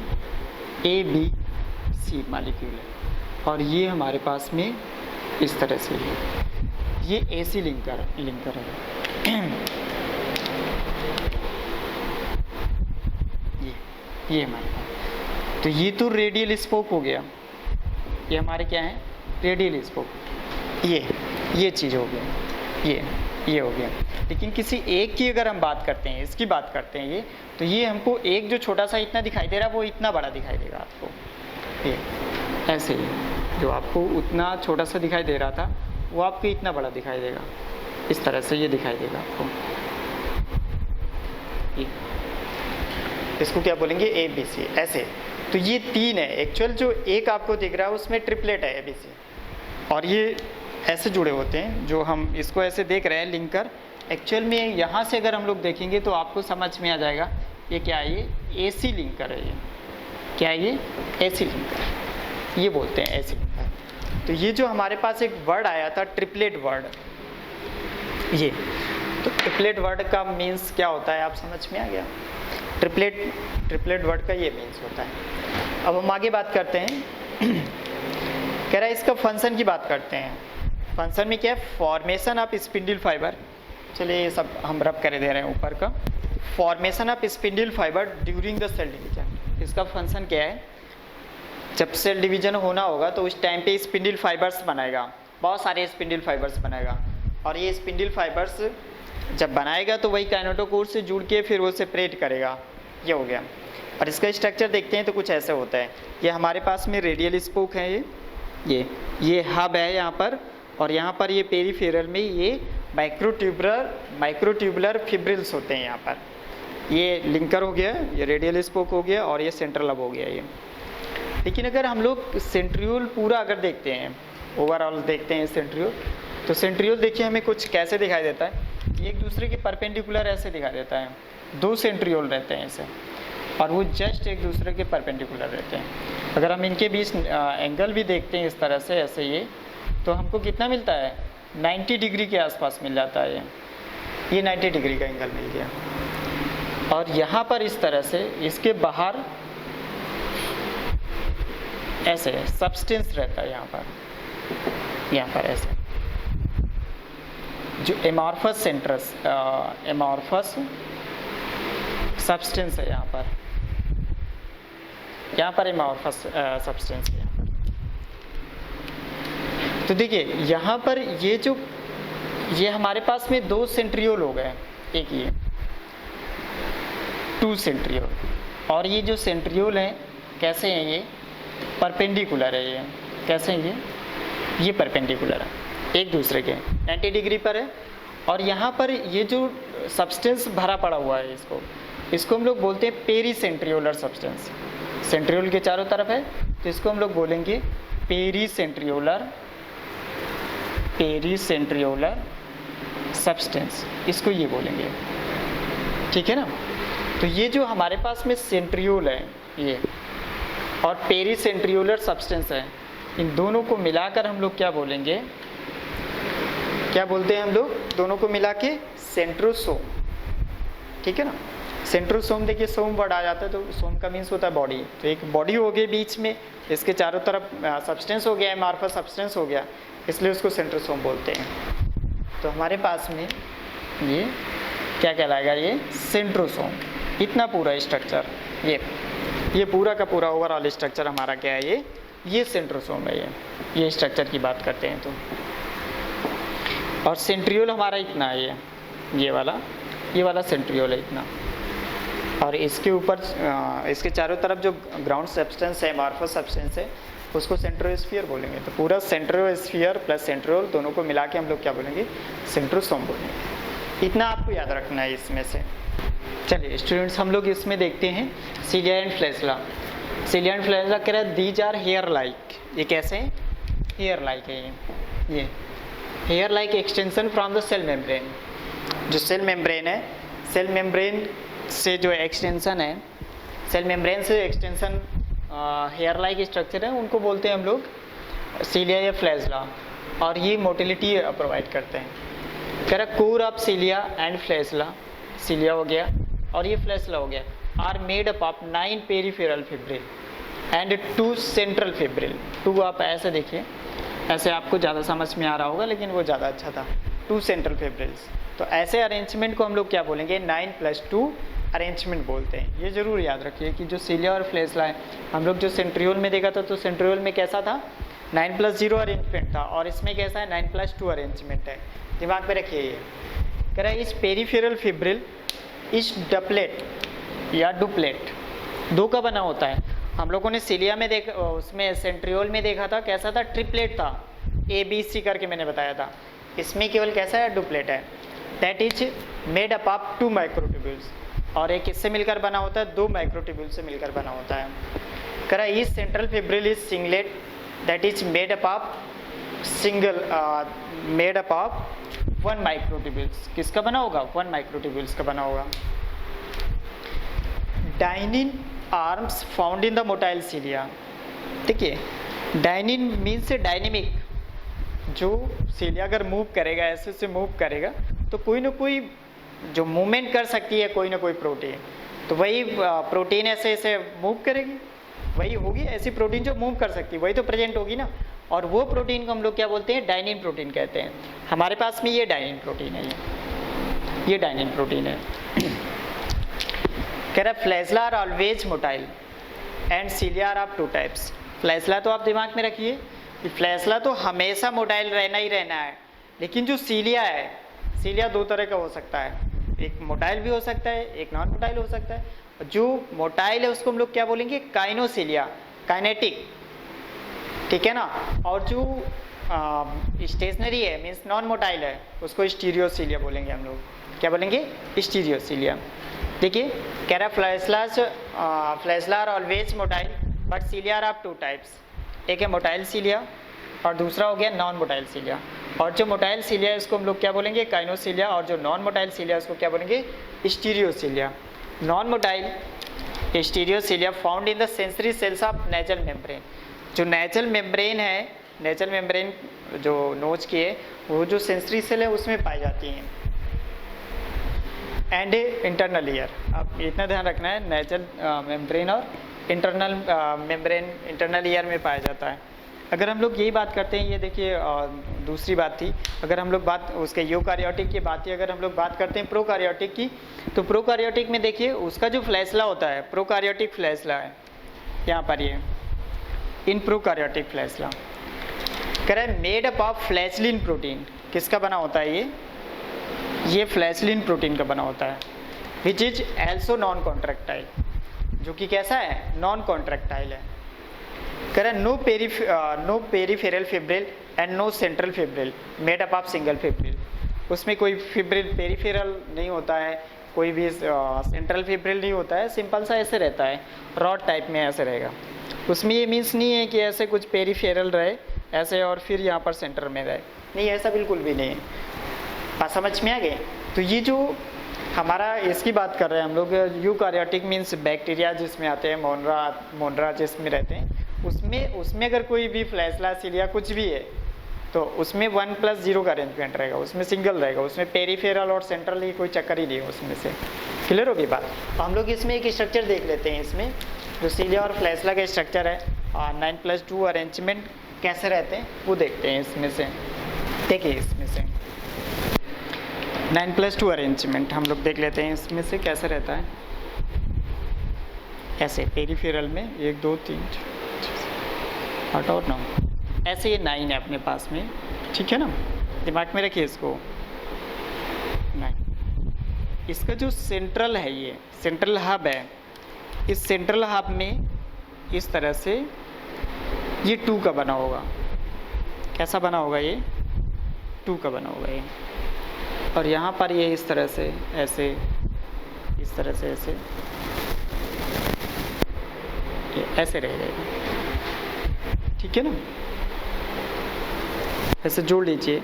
A: मालिक्यूल है, और ये हमारे पास में इस तरह से ये AC लिंकर है। ये हमारे पास, तो ये तो रेडियल स्पोक हो गया, ये हमारे क्या है, रेडियल स्पोक। ये चीज़ हो गया, ये हो गया। लेकिन किसी एक की अगर हम बात करते हैं, इसकी बात करते हैं, ये तो ये हमको एक जो छोटा सा इतना दिखाई दे रहा है वो इतना बड़ा दिखाई देगा आपको, ये ऐसे ही जो आपको उतना छोटा सा दिखाई दे रहा था वो आपको इतना बड़ा दिखाई देगा, इस तरह से ये दिखाई देगा आपको। इसको क्या बोलेंगे, ABC ऐसे। तो ये 3 है एक्चुअल, जो एक आपको दिख रहा है उसमें ट्रिपलेट है ABC, और ये ऐसे जुड़े होते हैं। जो हम इसको ऐसे देख रहे हैं लिंकर, एक्चुअल में यहाँ से अगर हम लोग देखेंगे तो आपको समझ में आ जाएगा ये क्या है, ये AC लिंकर है। ये क्या है, ये AC लिंकर, ये बोलते हैं AC लिंकर। तो ये जो हमारे पास एक वर्ड आया था ट्रिपलेट वर्ड, ये तो ट्रिपलेट वर्ड का मीन्स क्या होता है आप समझ में आ गया। ट्रिपलेट वर्ड का ये मीन्स होता है। अब हम आगे बात करते हैं, कह रहा है इसका फंक्शन की बात करते हैं। फंक्शन में क्या है, फॉर्मेशन ऑफ स्पिंडल फाइबर। चलिए ये सब हम रब कर दे रहे हैं ऊपर का। Formation of spindle fibre during the cell division, इसका फंक्शन क्या है, जब सेल डिवीजन होना होगा तो उस टाइम पे स्पिंडल फाइबर्स बनाएगा, बहुत सारे स्पिंडल फाइबर्स बनाएगा, और ये स्पिंडल फाइबर्स जब बनाएगा तो वही काइनेटोकोर से जुड़ के फिर वो सेपरेट करेगा, ये हो गया। और इसका स्ट्रक्चर देखते हैं तो कुछ ऐसे होता है। ये हमारे पास में रेडियल स्पोक है, ये हब है यहाँ पर, और यहाँ पर ये पेरीफेरल में ये माइक्रोट्यूबुलर फिब्रिल्स होते हैं। यहाँ पर ये लिंकर हो गया, ये रेडियल स्पोक हो गया, और ये सेंट्रल हब हो गया ये। लेकिन अगर हम लोग सेंट्रियोल पूरा अगर देखते हैं, ओवरऑल देखते हैं सेंट्रियोल, तो सेंट्रियोल देखिए हमें कुछ कैसे दिखाई देता है, एक दूसरे के परपेंडिकुलर ऐसे दिखाई देता है। 2 सेंट्रियोल रहते हैं ऐसे, और वो जस्ट एक दूसरे के परपेंडिकुलर रहते हैं। अगर हम इनके बीच एंगल भी देखते हैं इस तरह से ऐसे ये, तो हमको कितना मिलता है, 90 डिग्री के आसपास मिल जाता है। ये 90 डिग्री का एंगल मिल गया। और यहाँ पर इस तरह से इसके बाहर ऐसे सब्सटेंस रहता है, यहाँ पर ऐसे जो एमॉर्फस सब्सटेंस है। यहाँ पर एमॉर्फस सब्सटेंस है। तो देखिए यहाँ पर ये हमारे पास में 2 सेंट्रियोल हो गए, एक ये 2 सेंट्रियोल, और ये जो सेंट्रियोल हैं कैसे हैं, ये परपेंडिकुलर है। ये कैसे हैं, ये परपेंडिकुलर है एक दूसरे के 90 डिग्री पर है। और यहाँ पर ये जो सब्सटेंस भरा पड़ा हुआ है इसको हम लोग बोलते हैं पेरीसेंट्रियोलर सब्सटेंस। सेंट्रियोल के चारों तरफ है तो इसको हम लोग बोलेंगे पेरीसेंट्रियोलर सब्सटेंस, इसको ये बोलेंगे, ठीक है ना। तो ये जो हमारे पास में सेंट्रियोल है ये और पेरीसेंट्रियोलर सब्सटेंस है, इन दोनों को मिलाकर हम लोग क्या बोलेंगे, क्या बोलते हैं हम लोग दोनों को मिला के सेंट्रोसोम, ठीक है ना। सेंट्रोसोम देखिए सोम वर्ड आ जाता है तो सोम का मीन्स होता है बॉडी, तो एक बॉडी हो गई बीच में, इसके चारों तरफ सब्सटेंस हो गया, एमार्फस सब्सटेंस हो गया, इसलिए उसको सेंट्रोसोम बोलते हैं। तो हमारे पास में ये क्या कहलाएगा, ये सेंट्रोसोम, इतना पूरा स्ट्रक्चर, ये पूरा का पूरा ओवरऑल स्ट्रक्चर हमारा क्या है, ये सेंट्रोसोम है। ये स्ट्रक्चर की बात करते हैं तो, और सेंट्रियोल हमारा इतना है, ये वाला सेंट्रियोल है इतना, और इसके ऊपर इसके चारों तरफ जो ग्राउंड सब्सटेंस है, एमार्फस सब्सटेंस है, उसको सेंट्रोस्फीयर बोलेंगे। तो पूरा सेंट्रोस्फीयर प्लस सेंट्रियोल दोनों को मिला के हम लोग क्या बोलेंगे, सेंट्रोसोम बोलेंगे। इतना आपको याद रखना है इसमें से। चलिए स्टूडेंट्स, हम लोग इसमें देखते हैं सीलिया एंड फ्लैजेला। सीलिया एंड फ्लैजेला कह रहा है दीज आर हेयर लाइक, ये कैसे है, हेयर लाइक है ये hair like extension from the cell membrane. जो सेल मेम्ब्रेन है, सेल मेम्ब्रेन से जो एक्सटेंशन है, सेल मेम्ब्रेन से एक्सटेंशन हेयर लाइक स्ट्रक्चर है, उनको बोलते हैं हम लोग सीलिया या फ्लैजेला, और ये मोटिलिटी प्रोवाइड करते हैं। कह रहा core of cilia and flagella, cilia हो गया और ये फ्लैजेला हो गया, are made up of 9 peripheral fibril and 2 central fibril. 2 आप ऐसे देखिए, ऐसे आपको ज़्यादा समझ में आ रहा होगा लेकिन वो ज़्यादा अच्छा था, 2 सेंट्रल फिब्रिल्स। तो ऐसे अरेंजमेंट को हम लोग क्या बोलेंगे, 9+2 अरेंजमेंट बोलते हैं। ये ज़रूर याद रखिए कि जो सीलिया और फ्लैजेला है, हम लोग जो सेंट्रियोल में देखा था तो सेंट्रियोल में कैसा था, 9+0 अरेंजमेंट था, और इसमें कैसा है 9+2 अरेंजमेंट है। दिमाग में रखिए ये। कह रहा है इस पेरीफेरल फिब्रिल इस डपलेट या डुप्लेट 2 का बना होता है। हम लोगों ने सीलिया में देखा, उसमें सेंट्रियोल में देखा था कैसा था, ट्रिपलेट था, ABC करके मैंने बताया था। इसमें केवल कैसा है, डुप्लेट है। That is made up of 2 microtubules, और एक किससे मिलकर बना होता है, 2 माइक्रोट्यूब्यूल से मिलकर बना होता है। करा इस central fibril is singlet, that is made up of 1 microtubules. किसका बना होगा, 1 माइक्रोट्यूब्यूल्स का बना होगा। Dynein arms found in the motile cilia. देखिए डाइनिन मीन्स डायनेमिक, जो सीलिया अगर मूव करेगा, ऐसे से मूव करेगा तो कोई ना कोई जो मूवमेंट कर सकती है, कोई ना कोई प्रोटीन, तो वही प्रोटीन ऐसे ऐसे मूव करेगी, वही होगी ऐसी प्रोटीन जो मूव कर सकती है, वही तो प्रेजेंट होगी ना। और वो प्रोटीन को हम लोग क्या बोलते हैं, डाइनिन प्रोटीन कहते हैं। हमारे पास में ये डाइनिन प्रोटीन है, ये डाइनिन प्रोटीन है। कह रहा है flagella are always motile and cilia are of 2 types. Flagella तो आप दिमाग में रखिए कि फ्लैजेला तो हमेशा मोटाइल रहना ही रहना है, लेकिन जो सीलिया है, सीलिया 2 तरह का हो सकता है, एक मोटाइल भी हो सकता है, एक नॉन मोटाइल हो सकता है। जो मोटाइल है उसको हम लोग क्या बोलेंगे, काइनोसीलिया, काइनेटिक, ठीक है ना। और जो स्टेशनरी है मीन्स नॉन मोटाइल है, उसको स्टीरियोसीलिया बोलेंगे हम लोग। क्या बोलेंगे, स्टीरियोसीलिया। देखिए कह रहा flagella are always motile but cilia are of 2 types. एक है मोटाइल सीलिया और दूसरा हो गया नॉन मोटाइल सीलिया। और जो मोटाइल सीलिया है उसको हम लोग क्या बोलेंगे, काइनोसीलिया, और जो नॉन मोटाइल सीलिया है उसको क्या बोलेंगे, stereocilia. Non motile stereocilia found in the sensory cells of nasal membrane. जो नेजल मेम्ब्रेन है, नेजल मेम्ब्रेन जो नोज की है, वो जो सेंसरी सेल है उसमें पाई जाती हैं। एंड इंटरनल ईयर, अब इतना ध्यान रखना है, नेजल मेम्ब्रेन और इंटरनल मेम्ब्रेन इंटरनल ईयर में पाया जाता है। अगर हम लोग यही बात करते हैं, ये देखिए दूसरी बात थी, अगर हम लोग बात उसके यूकारियोटिक की बात थी, अगर हम लोग बात करते हैं प्रोकारियोटिक की, तो प्रोकारियोटिक में देखिए उसका जो फ्लैजेला होता है, प्रोकारियोटिक फ्लैजेला है यहाँ पर, ये इन प्रोकारियोटिक फ्लैजेला कह रहा है मेड अप ऑफ फ्लैजलिन प्रोटीन। किसका बना होता है ये फ्लैजलिन प्रोटीन का बना होता है, which is also non contractile, जो कि कैसा है, नॉन कॉन्ट्रैक्टाइल है। कह रहा है no peripheral fibril and no central fibril made up of single fibril. उसमें कोई फिब्रिल पेरिफेरल नहीं होता है, कोई भी सेंट्रल फिब्रिल नहीं होता है, सिंपल सा ऐसे रहता है, रॉड टाइप में ऐसे रहेगा। उसमें ये मीन्स नहीं है कि ऐसे कुछ पेरिफेरल रहे ऐसे और फिर यहाँ पर सेंटर में रहे, नहीं, ऐसा बिल्कुल भी नहीं है। बात समझ में आ गए? तो ये जो हमारा इसकी बात कर रहे हैं हम लोग, यूकार्योटिक मीन्स बैक्टीरिया जिसमें आते हैं, मोनरा जिसमें रहते हैं, उसमें अगर कोई भी फ्लैशला सिलिया कुछ भी है तो उसमें 1+0 का अरेंजमेंट रहेगा, उसमें सिंगल रहेगा, उसमें पेरिफेरल और सेंट्रल ही कोई चक्कर ही नहीं है उसमें से। क्लियर होगी बात? तो हम लोग इसमें एक स्ट्रक्चर देख लेते हैं, इसमें जो सिलिया और फ्लैशला का स्ट्रक्चर है 9+2 अरेंजमेंट कैसे रहते हैं वो देखते हैं इसमें से। देखिए इसमें से 9+2 अरेंजमेंट हम लोग देख लेते हैं इसमें से कैसे रहता है। ऐसे पेरिफेरल में 1 2 3 8 और 9, ऐसे ये 9 है अपने पास में, ठीक है ना, दिमाग में रखिए इसको 9। इसका जो सेंट्रल है, ये सेंट्रल हब है, इस सेंट्रल हब में इस तरह से ये 2 का बना होगा। कैसा बना होगा? ये 2 का बना होगा ये, और यहाँ पर ये इस तरह से ऐसे, इस तरह से ऐसे, ये ऐसे रहेगा, ठीक है ना, ऐसे जोड़ लीजिए।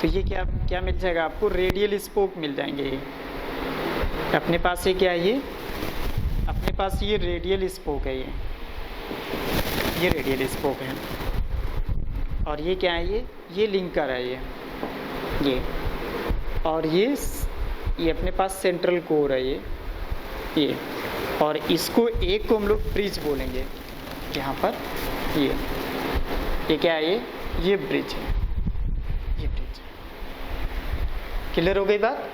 A: तो ये क्या मिल जाएगा आपको? रेडियल स्पोक मिल जाएंगे। ये अपने पास ये क्या है? ये अपने पास ये रेडियल स्पोक है, ये रेडियल स्पोक है, और ये क्या है? ये लिंकर है, ये और ये अपने पास सेंट्रल कोर है, ये और इसको एक को हम लोग ब्रिज बोलेंगे यहाँ पर। ये क्या है? ये ब्रिज है, ये ब्रिज। क्लियर हो गई बात?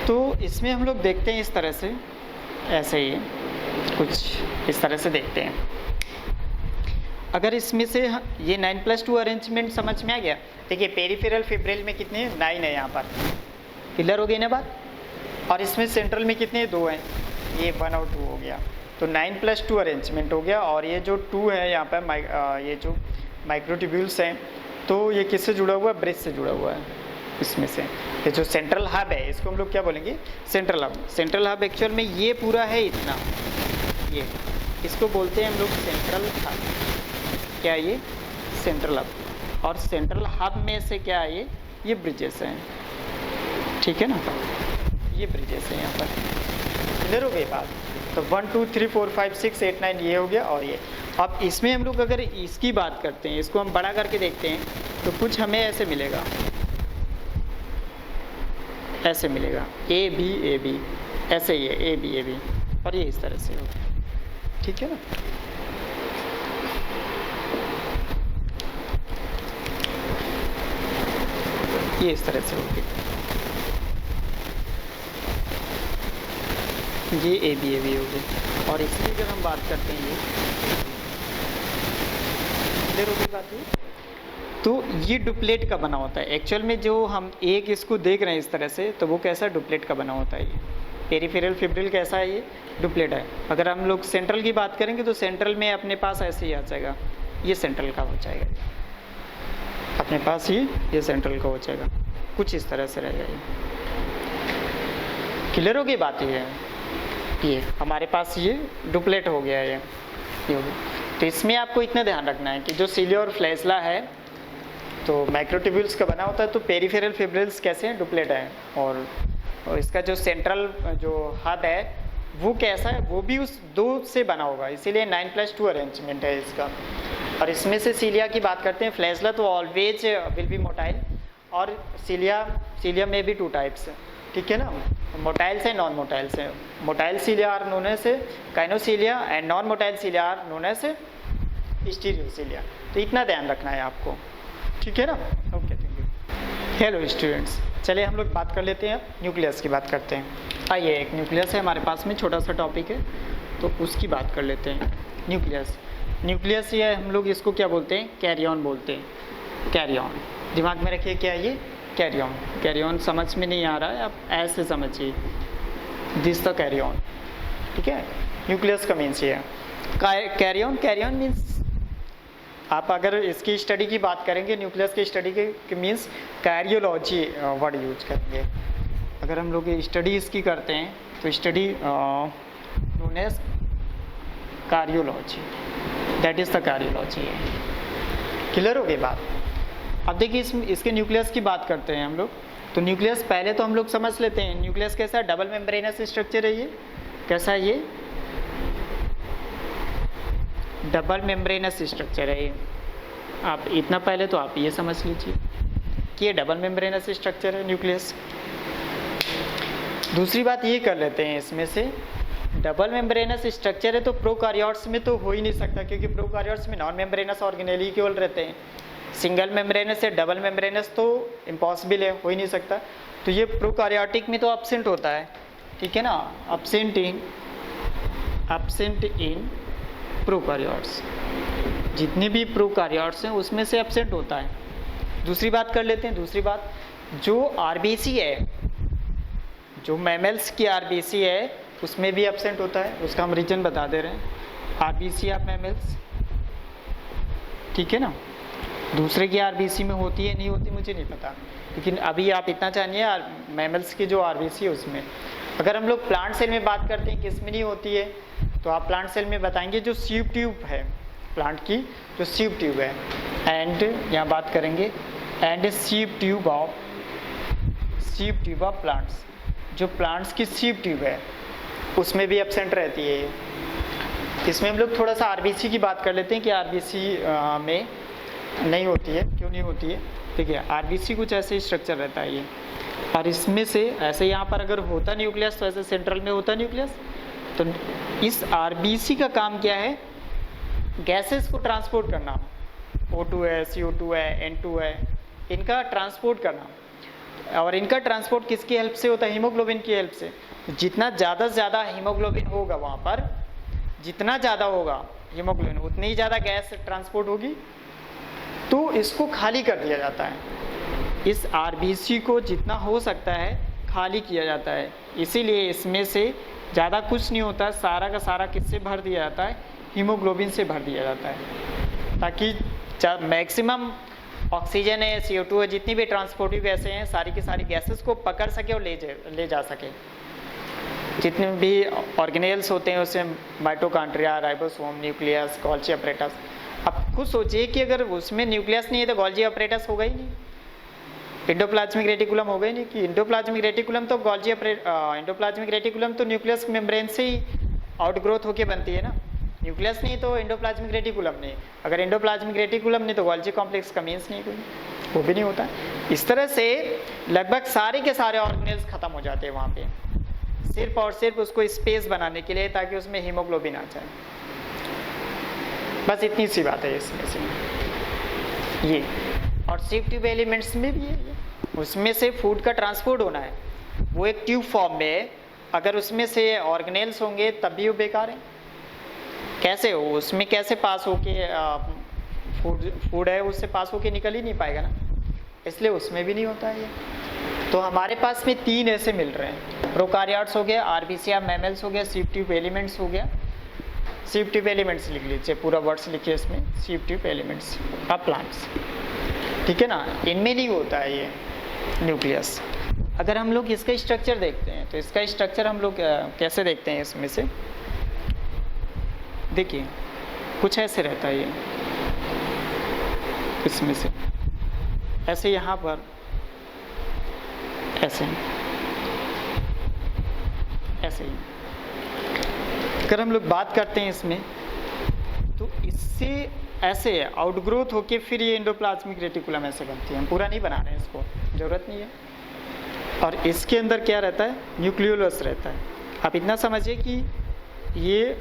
A: तो इसमें हम लोग देखते हैं इस तरह से, ऐसे ही कुछ इस तरह से देखते हैं। अगर इसमें से ये 9+2 अरेंजमेंट समझ में आ गया। देखिए पेरिफेरल फिब्रिल में कितने हैं? 9 है यहाँ पर। क्लियर हो गई ना बात? और इसमें सेंट्रल में कितने? 2 हैं, ये 1 और 2 हो गया, तो 9+2 अरेंजमेंट हो गया। और ये जो 2 है यहाँ पर, ये जो माइक्रोट्यूब्यूल्स हैं, तो ये किससे जुड़ा हुआ है? ब्रिज से जुड़ा हुआ है इसमें से। ये जो सेंट्रल हब है इसको हम लोग क्या बोलेंगे? Central hub. Central hub actual में ये पूरा है इतना, ये इसको बोलते हैं हम लोग सेंट्रल हब। क्या है ये? Central hub. और सेंट्रल हब में से क्या है? ये ब्रिजेस हैं, ठीक है ना, ये ब्रिजेस हैं यहाँ पर। क्लियर हो गई बात? तो 1 2 3 4 5 6 8 9 ये हो गया। और ये अब इसमें हम लोग अगर इसकी बात करते हैं, इसको हम बड़ा करके देखते हैं, तो कुछ हमें ऐसे मिलेगा, ऐसे मिलेगा ए बी, ऐसे ही है ए बी, और ये इस तरह से होगा, ठीक है ना। ये इस तरह से होगी, ये ए बी हो गई। और इसकी अगर हम बात करते हैं, ये क्लियर हो गई बात? ये तो ये डुप्लेट का बना होता है एक्चुअल में। जो हम एक इसको देख रहे हैं इस तरह से, तो वो कैसा डुप्लेट का बना होता है। ये पेरिफेरल फिब्रिल कैसा है? ये डुप्लेट है। अगर हम लोग सेंट्रल की बात करेंगे तो सेंट्रल में अपने पास ऐसे ही आ जाएगा, ये सेंट्रल का हो जाएगा अपने पास, ये सेंट्रल का हो जाएगा, कुछ इस तरह से रहेगा ये। क्लियर हो गई बात? ये हमारे पास ये डुप्लेट हो गया है, ये हो गया। तो इसमें आपको इतना ध्यान रखना है कि जो सिलिया और फ्लैशला है तो माइक्रोट्यूब्यूल्स का बना होता है, तो पेरिफेरल फिब्रिल्स कैसे हैं? डुप्लेट है। और इसका जो सेंट्रल जो हब है वो कैसा है? वो भी उस 2 से बना होगा, इसीलिए 9+2 अरेंजमेंट है इसका। और इसमें से सिलिया की बात करते हैं, फ्लैशला तो ऑलवेज विल बी मोटाइल, और सिलिया में भी 2 टाइप्स है, ठीक है ना, मोटाइल्स है, नॉन मोटाइल्स है। Motile cilia are known as kinocilia and non motile cilia are known as stereocilia. तो इतना ध्यान रखना है आपको, ठीक है ना। Okay, thank you. Hello students, चलिए हम लोग बात कर लेते हैं, न्यूक्लियस की बात करते हैं। आइए, एक न्यूक्लियस है हमारे पास में, छोटा सा टॉपिक है, तो उसकी बात कर लेते हैं। न्यूक्लियस ये हम लोग इसको क्या बोलते हैं? कैरियन बोलते हैं। कैरियन दिमाग में रखिए, क्या है ये? कैरियन समझ में नहीं आ रहा है, आप ऐसे समझिए, दिस द कैरियन, ठीक है। न्यूक्लियस का मीन्स ये है। कैरियन मीन्स आप अगर इसकी स्टडी की बात करेंगे, न्यूक्लियस की स्टडी के मीन्स कैरियोलॉजी वर्ड यूज करेंगे। अगर हम लोग स्टडी इसकी करते हैं तो study known as cardiology, that is the cardiology है। क्लियर हो गई बात। अब देखिए इसके न्यूक्लियस की बात करते हैं हम लोग। तो न्यूक्लियस पहले तो हम लोग समझ लेते हैं न्यूक्लियस कैसा है, डबल मेम्ब्रेनस स्ट्रक्चर है। ये कैसा है, ये डबल मेम्ब्रेनस स्ट्रक्चर है। ये आप इतना पहले तो आप ये समझ लीजिए कि ये डबल मेम्ब्रेनस स्ट्रक्चर है न्यूक्लियस। दूसरी बात ये कर लेते हैं इसमें से, डबल मेम्ब्रेनस स्ट्रक्चर है तो प्रोकार्योट्स में तो हो ही नहीं सकता, क्योंकि प्रोकार्योट्स में नॉन मेम्ब्रेनस ऑर्गेनेली केवल रहते हैं। सिंगल मेम्ब्रेनस से डबल मेम्ब्रेनस तो इम्पॉसिबल है, हो ही नहीं सकता। तो ये प्रोकार्योटिक में तो एब्सेंट होता है, ठीक है ना, एब्सेंट इन प्रोकार्योट्स। जितने भी प्रोकार्योट्स हैं उसमें से एब्सेंट होता है। दूसरी बात कर लेते हैं। दूसरी बात, जो आरबीसी है, जो मैमल्स की आरबीसी है उसमें भी एब्सेंट होता है। उसका हम रीजन बता दे रहे हैं, आरबीसी ऑफ मैमल्स, ठीक है ना। दूसरे की आरबीसी में होती है नहीं होती मुझे नहीं पता, लेकिन अभी आप इतना जानिए मैमल्स की जो आरबीसी है उसमें। अगर हम लोग प्लांट सेल में बात करते हैं किस में नहीं होती है, तो आप प्लांट सेल में बताएंगे जो सीव ट्यूब है, प्लांट की जो सीव ट्यूब है, एंड यहाँ बात करेंगे and sieve tube of plants. जो प्लांट्स की सीव ट्यूब है उसमें भी एब्सेंट रहती है। इसमें हम लोग थोड़ा सा आरबीसी की बात कर लेते हैं कि आरबीसी में नहीं होती है, क्यों नहीं होती है। देखिए आरबीसी कुछ ऐसे ही स्ट्रक्चर रहता है ये, और इसमें से ऐसे यहाँ पर अगर होता न्यूक्लियस तो ऐसे सेंट्रल में होता न्यूक्लियस। तो इस आरबीसी का काम क्या है, गैसेस को ट्रांसपोर्ट करना, O2 है, CO2 है, N2 है, इनका ट्रांसपोर्ट करना। और इनका ट्रांसपोर्ट किसकी हेल्प से होता है, हीमोग्लोबिन की हेल्प से। जितना ज़्यादा से ज़्यादा हीमोग्लोबिन होगा वहाँ पर, जितना ज़्यादा होगा हीमोग्लोबिन उतनी ही ज़्यादा गैस ट्रांसपोर्ट होगी, तो इसको खाली कर दिया जाता है। इस आरबीसी को जितना हो सकता है खाली किया जाता है। इसीलिए इसमें से ज़्यादा कुछ नहीं होता, सारा का सारा किससे भर दिया जाता है, हीमोग्लोबिन से भर दिया जाता है, ताकि मैक्सिमम ऑक्सीजन है, CO2 है, जितनी भी ट्रांसपोर्टिव गैसें हैं सारी की सारी गैसेस को पकड़ सके और ले जा सके। जितने भी ऑर्गेनेल्स होते हैं उसमें mitochondria, ribosome, nucleus, Golgi apparatus. अब खुद सोचिए कि अगर उसमें न्यूक्लियस नहीं है तो गोल्जी अपरेटस होगा ही नहीं, एंडोप्लाज्मिक रेटिकुलम होगा ही नहीं। कि एंडोप्लाज्मिक रेटिकुलम तो एंडोप्लाज्मिक रेटिकुलम तो न्यूक्लियस मेम्ब्रेन से ही आउटग्रोथ होके बनती है ना। न्यूक्लियस नहीं तो एंडोप्लाज्मिक रेटिकुलम नहीं, अगर एंडोप्लाज्मिक रेटिकुलम नहीं तो गोल्जी कॉम्प्लेक्स का मीन्स नहीं, कोई वो भी नहीं होता। इस तरह से लगभग सारे के सारे ऑर्गेनेल्स खत्म हो जाते हैं वहाँ पे, सिर्फ और सिर्फ उसको स्पेस बनाने के लिए, ताकि उसमें हीमोग्लोबिन आ जाए। बस इतनी सी बात है इसमें से ये। और सीव ट्यूब एलिमेंट्स में भी है, उसमें से फूड का ट्रांसपोर्ट होना है, वो एक ट्यूब फॉर्म में है। अगर उसमें से ऑर्गेनेल्स होंगे तब भी वो बेकार है। कैसे हो, उसमें कैसे पास होके फूड है उससे पास होके निकल ही नहीं पाएगा ना, इसलिए उसमें भी नहीं होता है ये। तो हमारे पास में तीन ऐसे मिल रहे हैं, प्रोकार्योट्स हो गया, आरबीसी ऑफ मैमल्स हो गया, सीव ट्यूब एलिमेंट्स हो गया। सीव ट्यूब एलिमेंट्स लिख लीजिए, पूरा वर्ड्स लिखिए इसमें, sieve tube elements of plants, ठीक है ना। इनमें नहीं होता है ये न्यूक्लियस। अगर हम लोग इसका स्ट्रक्चर देखते हैं तो इसका स्ट्रक्चर हम लोग कैसे देखते हैं, इसमें से देखिए कुछ ऐसे रहता है ये, इसमें से ऐसे, यहाँ पर ऐसे ऐसे ही। अगर हम लोग बात करते हैं इसमें तो इससे ऐसे आउटग्रोथ होके फिर ये एंडोप्लाज्मिक रेटिकुलम ऐसे बनती है। हम पूरा नहीं बना रहे हैं, इसको ज़रूरत नहीं है। और इसके अंदर क्या रहता है, न्यूक्लियोलस रहता है। आप इतना समझिए कि ये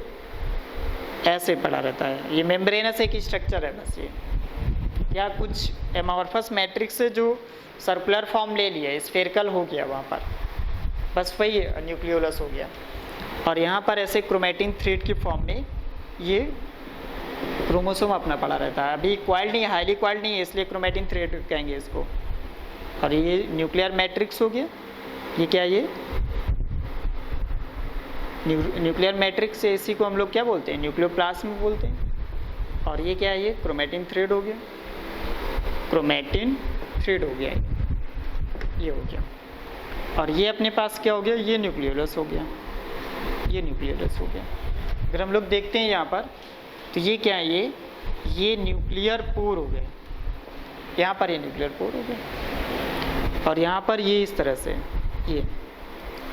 A: ऐसे पड़ा रहता है, ये मेम्ब्रेनस एक स्ट्रक्चर है बस ये, या कुछ एमॉर्फस मैट्रिक्स से जो सर्कुलर फॉर्म ले लिया, स्फेरिकल हो गया वहाँ पर, बस वही न्यूक्लियोलस हो गया। और यहाँ पर ऐसे क्रोमेटिन थ्रेड की फॉर्म में ये क्रोमोसोम अपना पड़ा रहता है। अभी क्वाइल्ड नहीं, हाईली क्वाइल्ड नहीं है, इसलिए क्रोमेटिन थ्रेड कहेंगे इसको। और ये न्यूक्लियर मैट्रिक्स हो गया, ये क्या है, ये न्यूक्लियर मैट्रिक्स है, इसी को हम लोग क्या बोलते हैं, न्यूक्लियोप्लाज्म बोलते हैं। और ये क्या है, ये क्रोमेटिन थ्रेड हो गया, क्रोमेटिन थ्रेड हो गया, ये हो गया। और ये अपने पास क्या हो गया, ये न्यूक्लियोलस हो गया, ये न्यूक्लियोलस हो गया। अगर हम लोग देखते हैं यहाँ पर तो ये क्या है, ये न्यूक्लियर पोर हो गए, यहाँ पर ये न्यूक्लियर पोर हो गए। और यहाँ पर ये इस तरह से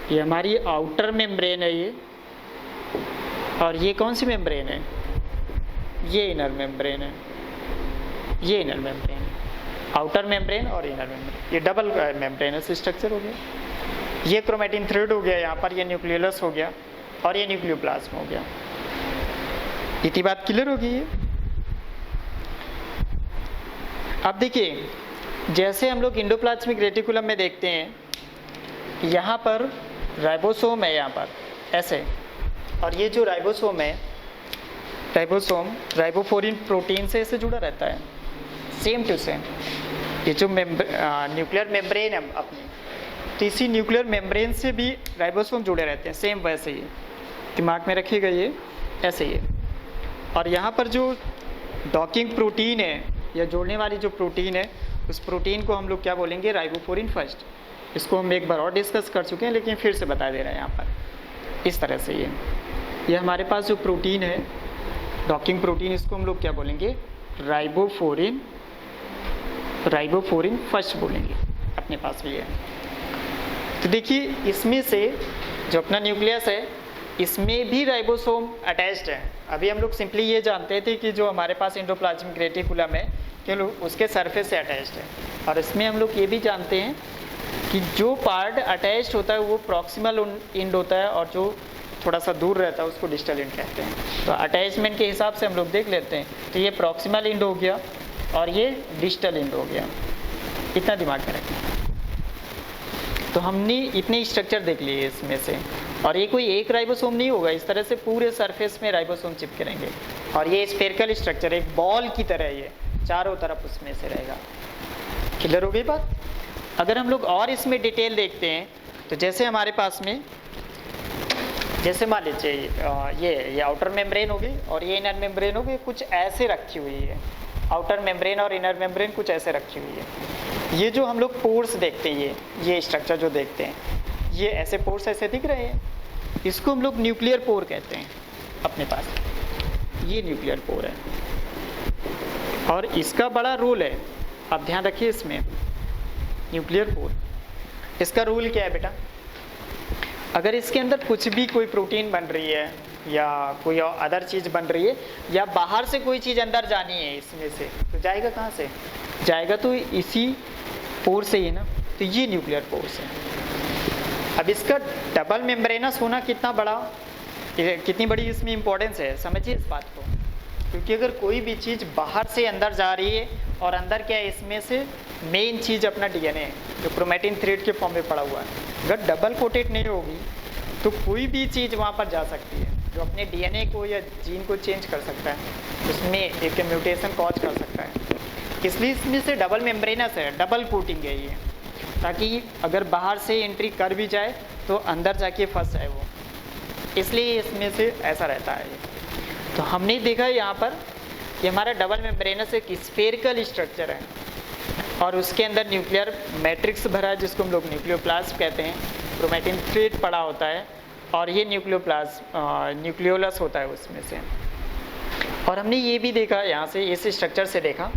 A: ये हमारी आउटर मेम्ब्रेन है ये, और ये कौन सी मेम्ब्रेन है, ये इनर मेम्ब्रेन है, ये इनर मेम्ब्रेन है, आउटर मेम्ब्रेन और इनर मेम्ब्रेन, ये डबल मेम्ब्रेनस स्ट्रक्चर हो गया। ये क्रोमेटिन थ्रेड हो गया, यहाँ पर ये न्यूक्लियोलस हो गया और ये न्यूक्लियोप्लाज्म हो गया। इतनी बात क्लियर होगी ये। अब देखिए, जैसे हम लोग एंडोप्लाज्मिक रेटिकुलम में देखते हैं, यहाँ पर राइबोसोम है, यहाँ पर ऐसे, और ये जो राइबोसोम है, राइबोसोम राइबोफोरिन प्रोटीन से इसे जुड़ा रहता है, सेम टू सेम। ये जो न्यूक्लियर मेम्ब्रेन है अपनी, तो इसी न्यूक्लियर मेम्ब्रेन से भी राइबोसोम जुड़े रहते हैं, सेम वैसे ही, दिमाग में रखिएगा ये ऐसे ही। और यहाँ पर जो डॉकिंग प्रोटीन है या जोड़ने वाली जो प्रोटीन है, उस प्रोटीन को हम लोग क्या बोलेंगे, राइबोफोरिन फर्स्ट। इसको हम एक बार और डिस्कस कर चुके हैं, लेकिन फिर से बता दे रहे हैं यहाँ पर इस तरह से। ये हमारे पास जो प्रोटीन है, डॉकिंग प्रोटीन, इसको हम लोग क्या बोलेंगे, राइबोफोरिन फर्स्ट बोलेंगे, अपने पास भी है। तो देखिए, इसमें से जो अपना न्यूक्लियस है, इसमें भी राइबोसोम अटैच्ड है। अभी हम लोग सिंपली ये जानते थे कि जो हमारे पास एंडोप्लाज्मिक रेटिकुलम है कि उसके सरफेस से अटैच्ड है, और इसमें हम लोग ये भी जानते हैं कि जो पार्ट अटैच्ड होता है वो प्रॉक्सिमल एंड होता है, और जो थोड़ा सा दूर रहता है उसको डिस्टल एंड कहते हैं। तो अटैचमेंट के हिसाब से हम लोग देख लेते हैं, तो ये प्रॉक्सिमल एंड हो गया और ये डिस्टल एंड हो गया। इतना दिमाग में रखें। तो हमने इतने स्ट्रक्चर देख लिए इसमें से, और ये कोई एक राइबोसोम नहीं होगा, इस तरह से पूरे सरफेस में राइबोसोम चिपके रहेंगे। और ये स्फेरिकल स्ट्रक्चर, एक बॉल की तरह, ये चारों तरफ उसमें से रहेगा। क्लियर हो गई बात। अगर हम लोग और इसमें डिटेल देखते हैं, तो जैसे हमारे पास में, जैसे मान लीजिए ये आउटर मेम्ब्रेन हो गई और ये इनर मेम्ब्रेन हो गई, कुछ ऐसे रखी हुई है। आउटर मेम्ब्रेन और इनर मेम्ब्रेन कुछ ऐसे रखी हुई है। ये जो हम लोग पोर्स देखते हैं, ये स्ट्रक्चर जो देखते हैं, ये ऐसे पोर्स ऐसे दिख रहे हैं, इसको हम लोग न्यूक्लियर पोर कहते हैं अपने पास। ये न्यूक्लियर पोर है और इसका बड़ा रोल है, आप ध्यान रखिए इसमें। न्यूक्लियर पोर, इसका रोल क्या है बेटा, अगर इसके अंदर कुछ भी कोई प्रोटीन बन रही है या कोई अदर चीज़ बन रही है, या बाहर से कोई चीज़ अंदर जानी है इसमें से, तो जाएगा कहाँ से, जाएगा तो इसी पोर से ही ना। तो ये न्यूक्लियर पोर्स है। अब इसका डबल मेम्ब्रेनस होना कितना बड़ा, कितनी बड़ी इसमें इंपॉर्टेंस है, समझिए इस बात को। क्योंकि अगर कोई भी चीज़ बाहर से अंदर जा रही है, और अंदर क्या है, इसमें से मेन चीज़ अपना डीएनए जो क्रोमेटिन थ्रेड के फॉर्म में पड़ा हुआ है, अगर डबल कोटेड नहीं होगी तो कोई भी चीज़ वहाँ पर जा सकती है जो अपने डीएनए को या जीन को चेंज कर सकता है, उसमें एक म्यूटेशन कॉज कर सकता है। इसलिए इसमें से डबल मेम्ब्रेनस है, डबल कोटिंग है ये, ताकि अगर बाहर से एंट्री कर भी जाए तो अंदर जाके फंस जाए वो, इसलिए इसमें से ऐसा रहता है ये। तो हमने देखा यहाँ पर कि हमारा डबल मेम्ब्रेनस एक स्फेरिकल स्ट्रक्चर है, और उसके अंदर न्यूक्लियर मैट्रिक्स भरा है, जिसको हम लोग न्यूक्लियोप्लाज्म कहते हैं। क्रोमेटिन थ्रेड पड़ा होता है, और ये न्यूक्लियोलस होता है उसमें से। और हमने ये भी देखा यहाँ से, इस स्ट्रक्चर से देखा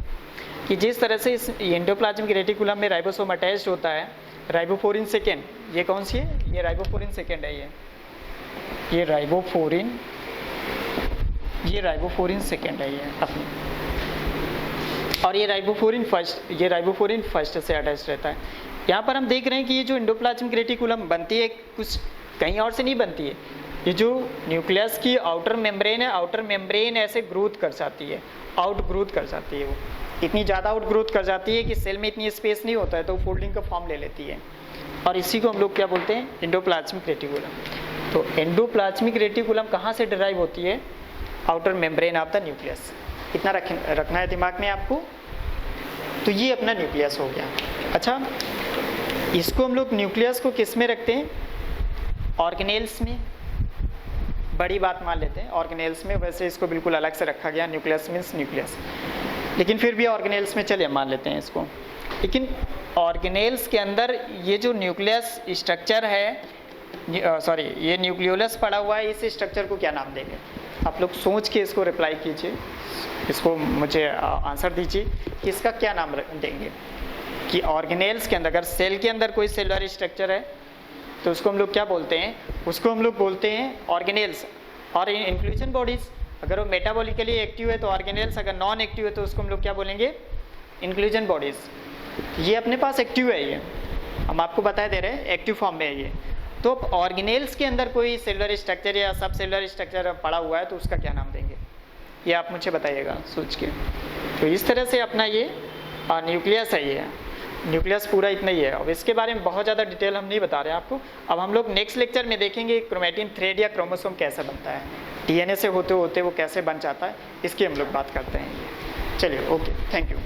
A: कि जिस तरह से इस एंडोप्लाज्मिक रेटिकुलम में राइबोसोम अटैच्ड होता है, राइबोफोरिन सेकेंड, ये कौन सी है, ये राइबोफोरिन सेकेंड है, ये राइबोफोरिन सेकेंड है ये अपनी, और ये राइबोफोरिन फर्स्ट से अटैच रहता है। यहाँ पर हम देख रहे हैं कि ये जो एंडोप्लाज्मिक रेटिकुलम बनती है, कुछ कहीं और से नहीं बनती है। ये जो न्यूक्लियस की आउटर मेम्ब्रेन है, आउटर मेम्ब्रेन ऐसे ग्रोथ कर जाती है, आउट ग्रोथ कर जाती है, वो इतनी ज़्यादा आउट ग्रोथ कर जाती है कि सेल में इतनी स्पेस नहीं होता है, तो फोल्डिंग का फॉर्म ले लेती है, और इसी को हम लोग क्या बोलते हैं, एंडोप्लाज्मिक रेटिकुलम। तो एंडोप्लाज्मिक रेटिकुलम कहाँ से डिराइव होती है, outer membrane of the nucleus. इतना रखना है दिमाग में आपको। तो ये अपना न्यूक्लियस हो गया। अच्छा, इसको हम लोग न्यूक्लियस को किस में रखते हैं, ऑर्गेनेल्स में, बड़ी बात मान लेते हैं ऑर्गेनेल्स में, वैसे इसको बिल्कुल अलग से रखा गया, न्यूक्लियस मीन्स न्यूक्लियस, लेकिन फिर भी ऑर्गेनेल्स में चलिए मान लेते हैं इसको। लेकिन ऑर्गेनेल्स के अंदर ये जो न्यूक्लियस स्ट्रक्चर है, सॉरी ये न्यूक्लियोलस पड़ा हुआ है, इस स्ट्रक्चर को क्या नाम देंगे? आप लोग सोच के इसको रिप्लाई कीजिए, इसको मुझे आंसर दीजिए कि इसका क्या नाम देंगे। कि ऑर्गेनेल्स के अंदर, अगर सेल के अंदर कोई सेलुलर स्ट्रक्चर है तो उसको हम लोग क्या बोलते हैं? उसको हम लोग बोलते हैं ऑर्गेनेल्स। और इंक्लूजन बॉडीज, अगर वो मेटाबॉलिकली एक्टिव है तो ऑर्गेनेल्स, अगर नॉन एक्टिव है तो उसको हम लोग क्या बोलेंगे? Inclusion bodies. ये अपने पास एक्टिव है, ये हम आपको बता दे रहे हैं एक्टिव फॉर्म में है ये। तो ऑर्गेनेल्स के अंदर कोई सेलुलर स्ट्रक्चर या सब सेलुलर स्ट्रक्चर पड़ा हुआ है तो उसका क्या नाम देंगे? ये आप मुझे बताइएगा सोच के। तो इस तरह से अपना ये न्यूक्लियस है, ये न्यूक्लियस पूरा इतना ही है। अब इसके बारे में बहुत ज़्यादा डिटेल हम नहीं बता रहे हैं आपको। अब हम लोग नेक्स्ट लेक्चर में देखेंगे क्रोमैटिन थ्रेड या क्रोमोसोम कैसे बनता है, डीएनए से होते होते वो कैसे बन जाता है, इसकी हम लोग बात करते हैं। चलिए, ओके, थैंक यू।